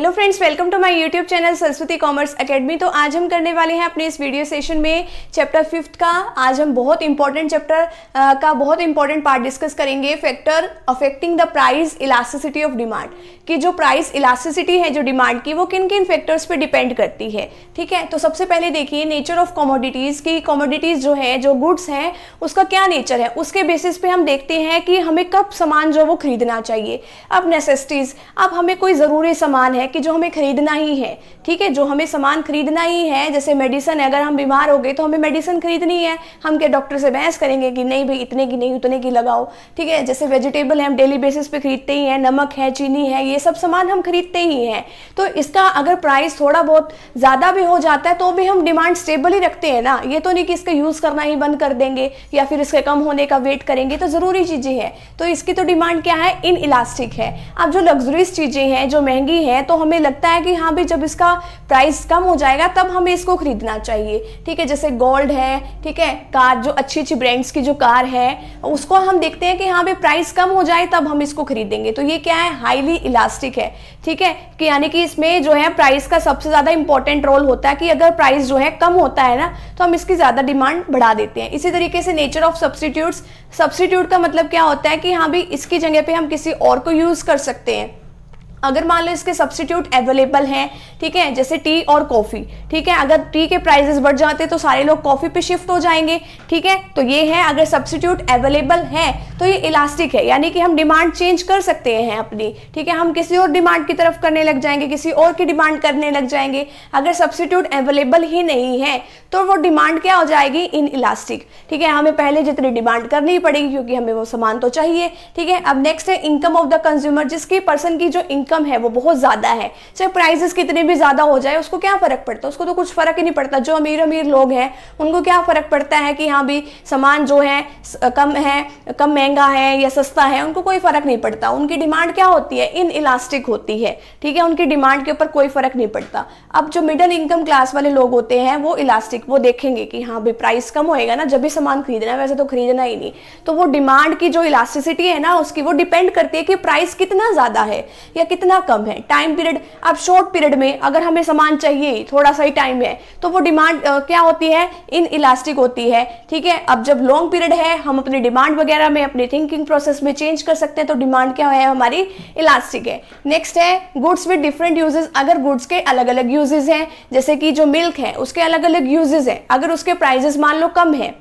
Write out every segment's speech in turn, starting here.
Hello friends, welcome to my YouTube channel Saraswati commerce academy. तो आज हम करने वाले हैं अपने इस वीडियो सेशन में चैप्टर 5 का। आज हम बहुत इंपॉर्टेंट चैप्टर का बहुत इंपॉर्टेंट पार्ट डिस्कस करेंगे, factor affecting the price elasticity of demand. कि जो प्राइस इलास्टिसिटी है जो डिमांड की, वो किन किन फैक्टर्स पे डिपेंड करती है। ठीक है, तो सबसे पहले देखिए नेचर ऑफ कमोडिटीज की। कमोडिटीज जो है, जो गुड्स हैं, उसका क्या नेचर है, उसके बेसिस पे हम देखते हैं कि हमें कब सामान जो वो खरीदना चाहिए। अब नेसेसिटीज, अब हमें कोई ज़रूरी सामान है कि जो हमें खरीदना ही है। ठीक है, जो हमें सामान खरीदना ही है, जैसे मेडिसिन है, अगर हम बीमार हो गए तो हमें मेडिसिन खरीदनी है। हम क्या डॉक्टर से बहस करेंगे कि नहीं भाई इतने की नहीं उतने की लगाओ। ठीक है, जैसे वेजिटेबल है, हम डेली बेसिस पे खरीदते ही हैं, नमक है, चीनी है, ये सब सामान हम खरीदते ही हैं। तो इसका अगर प्राइस थोड़ा बहुत ज़्यादा भी हो जाता है तो भी हम डिमांड स्टेबल ही रखते हैं ना। ये तो नहीं कि इसका यूज़ करना ही बंद कर देंगे या फिर इसके कम होने का वेट करेंगे। तो ज़रूरी चीज़ें हैं, तो इसकी तो डिमांड क्या है, इन इलास्टिक है। अब जो लग्जरीज चीज़ें हैं, जो महंगी हैं, तो हमें लगता है कि हाँ भाई जब इसका प्राइस कम हो जाएगा तब हमें इसको खरीदना चाहिए। ठीक है, जैसे गोल्ड है, ठीक है, कार, जो अच्छी अच्छी ब्रांड्स की जो कार है, उसको हम देखते हैं कि हाँ भाई प्राइस कम हो जाए तब हम इसको खरीदेंगे। तो ये क्या है, हाईली इलास्टिक है। ठीक है, कि यानी कि इसमें जो है प्राइस का सबसे ज्यादा इंपॉर्टेंट रोल होता है कि अगर प्राइस जो है कम होता है ना तो हम इसकी ज्यादा डिमांड बढ़ा देते हैं। इसी तरीके से नेचर ऑफ सब्स्टिट्यूट्स, सब्स्टिट्यूट का मतलब क्या होता है कि हाँ भाई इसकी जगह पे हम किसी और को यूज कर सकते हैं। अगर मान लो इसके सब्स्टिट्यूट अवेलेबल हैं, ठीक है, जैसे टी और कॉफी। ठीक है, अगर टी के प्राइसेस बढ़ जाते तो सारे लोग कॉफी पे शिफ्ट हो जाएंगे। ठीक है, तो ये है, अगर सब्स्टिट्यूट अवेलेबल है तो ये इलास्टिक है, यानी कि हम डिमांड चेंज कर सकते हैं अपनी। ठीक है, हम किसी और डिमांड की तरफ करने लग जाएंगे, किसी और की डिमांड करने लग जाएंगे। अगर सब्स्टिट्यूट अवेलेबल ही नहीं है तो वो डिमांड क्या हो जाएगी, इन इलास्टिक। ठीक है, हमें पहले जितनी डिमांड करनी पड़ेगी क्योंकि हमें वो सामान तो चाहिए। ठीक है, अब नेक्स्ट है इनकम ऑफ द कंज्यूमर, जिसकी पर्सन की जो कम है वो बहुत ज्यादा है। चाहे प्राइसेस कितने भी ज्यादा हो जाए उसको क्या फर्क पड़ता है, उसको तो कुछ फर्क ही नहीं पड़ता। जो अमीर अमीर लोग हैं उनको क्या फर्क पड़ता है कि हाँ भी सामान जो है, कम महंगा है या सस्ता है, उनको कोई फर्क नहीं पड़ता। उनकी डिमांड क्या होती है, इन इलास्टिक होती है। ठीक है, उनकी डिमांड के ऊपर कोई फर्क नहीं पड़ता। अब जो मिडिल इनकम क्लास वाले लोग होते हैं वो इलास्टिक, वो देखेंगे कि हाँ भाई प्राइस कम होएगा ना जब भी सामान खरीदना है, वैसे तो खरीदना ही नहीं। तो वो डिमांड की जो इलास्टिसिटी है ना उसकी, वो डिपेंड करती है कि प्राइस कितना ज्यादा है या कितना कम है। टाइम पीरियड, अब शॉर्ट पीरियड में अगर हमें सामान चाहिए, थोड़ा सा ही टाइम है, तो वो डिमांड क्या होती है, इन इलास्टिक होती है। ठीक है, अब जब लॉन्ग पीरियड है, हम अपनी डिमांड वगैरह में, अपने थिंकिंग प्रोसेस में चेंज कर सकते हैं, तो डिमांड क्या है, हमारी इलास्टिक है। नेक्स्ट है गुड्स विद डिफरेंट यूजेस। अगर गुड्स के अलग अलग यूजेस हैं, जैसे कि जो मिल्क है उसके अलग अलग यूजेस हैं, अगर उसके प्राइजेस मान लो कम है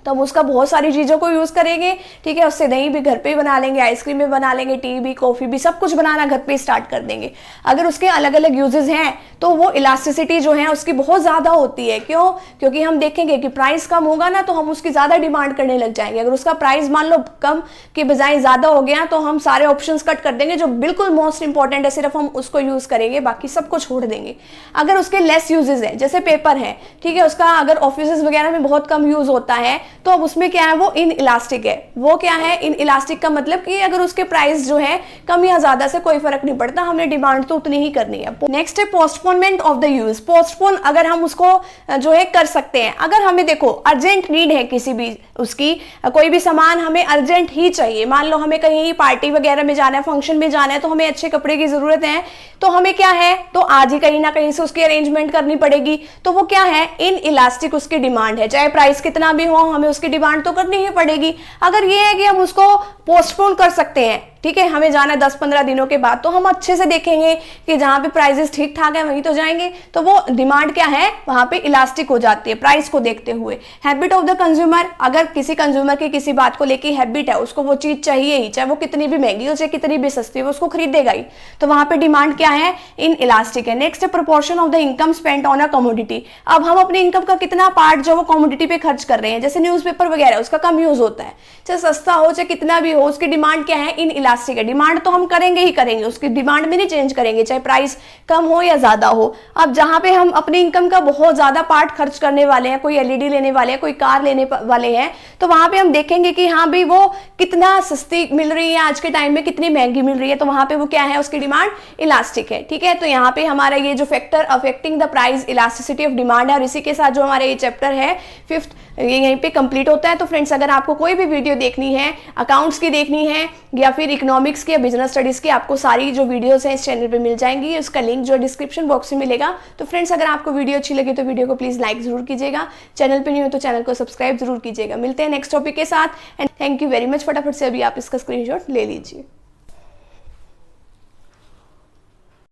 तो हम उसका बहुत सारी चीज़ों को यूज़ करेंगे। ठीक है, उससे दही भी घर पे ही बना लेंगे, आइसक्रीम भी बना लेंगे, टी भी, कॉफ़ी भी, सब कुछ बनाना घर पे स्टार्ट कर देंगे। अगर उसके अलग अलग यूजेस हैं तो वो इलास्टिसिटी जो है उसकी बहुत ज़्यादा होती है। क्यों? क्योंकि हम देखेंगे कि प्राइस कम होगा ना तो हम उसकी ज़्यादा डिमांड करने लग जाएंगे। अगर उसका प्राइस मान लो कम के बजाय ज़्यादा हो गया तो हम सारे ऑप्शन कट कर देंगे, जो बिल्कुल मोस्ट इंपॉर्टेंट है सिर्फ हम उसको यूज़ करेंगे, बाकी सबको छोड़ देंगे। अगर उसके लेस यूजेस है, जैसे पेपर है, ठीक है, उसका अगर ऑफिस वगैरह में बहुत कम यूज़ होता है तो अब उसमें क्या है, वो इन इलास्टिक है। वो क्या है, इन इलास्टिक का मतलब कि अगर उसके प्राइस जो है कम या ज्यादा से कोई फर्क नहीं पड़ता, हमने डिमांड तो उतनी ही करनी है। नेक्स्ट है postponement of the use. Postpone अगर हम उसको जो है कर सकते हैं, अगर हमें देखो अर्जेंट नीड है किसी भी उसकी, कोई भी सामान हमें अर्जेंट ही चाहिए, मान लो हमें कहीं पार्टी वगैरह में जाना है, फंक्शन में जाना है, तो हमें अच्छे कपड़े की जरूरत है, तो हमें क्या है, तो आज ही कहीं ना कहीं से उसकी अरेंजमेंट करनी पड़ेगी। तो वो क्या है, इन इलास्टिक उसकी डिमांड है। चाहे प्राइस कितना भी हो, हमें उसकी डिमांड तो करनी ही पड़ेगी। अगर ये है कि हम उसको पोस्टपोन कर सकते हैं, ठीक है, हमें जाना है 10-15 दिनों के बाद, तो हम अच्छे से देखेंगे कि जहां पे प्राइसेस ठीक ठाक है वहीं तो जाएंगे। तो वो डिमांड क्या है, वहां पे इलास्टिक हो जाती है प्राइस को देखते हुए। हैबिट ऑफ द कंज्यूमर, अगर किसी कंज्यूमर की किसी बात को लेके हैबिट है, उसको वो चीज चाहिए ही, चाहे वो कितनी भी महंगी हो, चाहे कितनी भी सस्ती हो, उसको खरीदेगा ही, तो वहां पे डिमांड क्या है, इन इलास्टिक है। नेक्स्ट है proportion of the income spent on a commodity. अब हम अपनी इनकम का कितना पार्ट जो वो कमोडिटी पे खर्च कर रहे हैं, जैसे न्यूज़पेपर वगैरह, उसका कम यूज होता है, चाहे सस्ता हो चाहे कितना भी हो, उसकी डिमांड क्या है, इन इलास्टिक है। डिमांड तो हम करेंगे ही करेंगे, उसकी डिमांड में नहीं चेंज करेंगे, चाहे प्राइस कम हो या ज्यादा हो। अब जहां पे हम अपनी इनकम का बहुत ज्यादा पार्ट खर्च करने वाले हैं, कोई एलईडी लेने वाले हैं, कोई कार लेने वाले हैं, तो वहां पे हम देखेंगे कि हाँ भाई वो कितना सस्ती मिल रही है आज के टाइम में, कितनी महंगी मिल रही है, तो वहां पे वो क्या है, उसकी डिमांड इलास्टिक है। ठीक है, तो यहाँ पे हमारा ये जो factor affecting the price elasticity of demand है, और इसी के साथ जो हमारा ये चैप्टर है 5th, ये यहीं पे कंप्लीट होता है। तो फ्रेंड्स, अगर आपको कोई भी वीडियो देखनी है, अकाउंट्स की देखनी है या फिर इकोनॉमिक्स की या बिजनेस स्टडीज़ की आपको सारी जो वीडियोस हैं इस चैनल पे मिल जाएंगी। उसका लिंक जो डिस्क्रिप्शन बॉक्स में मिलेगा। तो फ्रेंड्स, अगर आपको वीडियो अच्छी लगी तो वीडियो को प्लीज़ लाइक ज़रूर कीजिएगा, चैनल पे नहीं हो तो चैनल को सब्सक्राइब जरूर कीजिएगा। मिलते हैं नेक्स्ट टॉपिक के साथ and thank you very much. फटाफट से अभी आप इसका स्क्रीनशॉट ले लीजिए।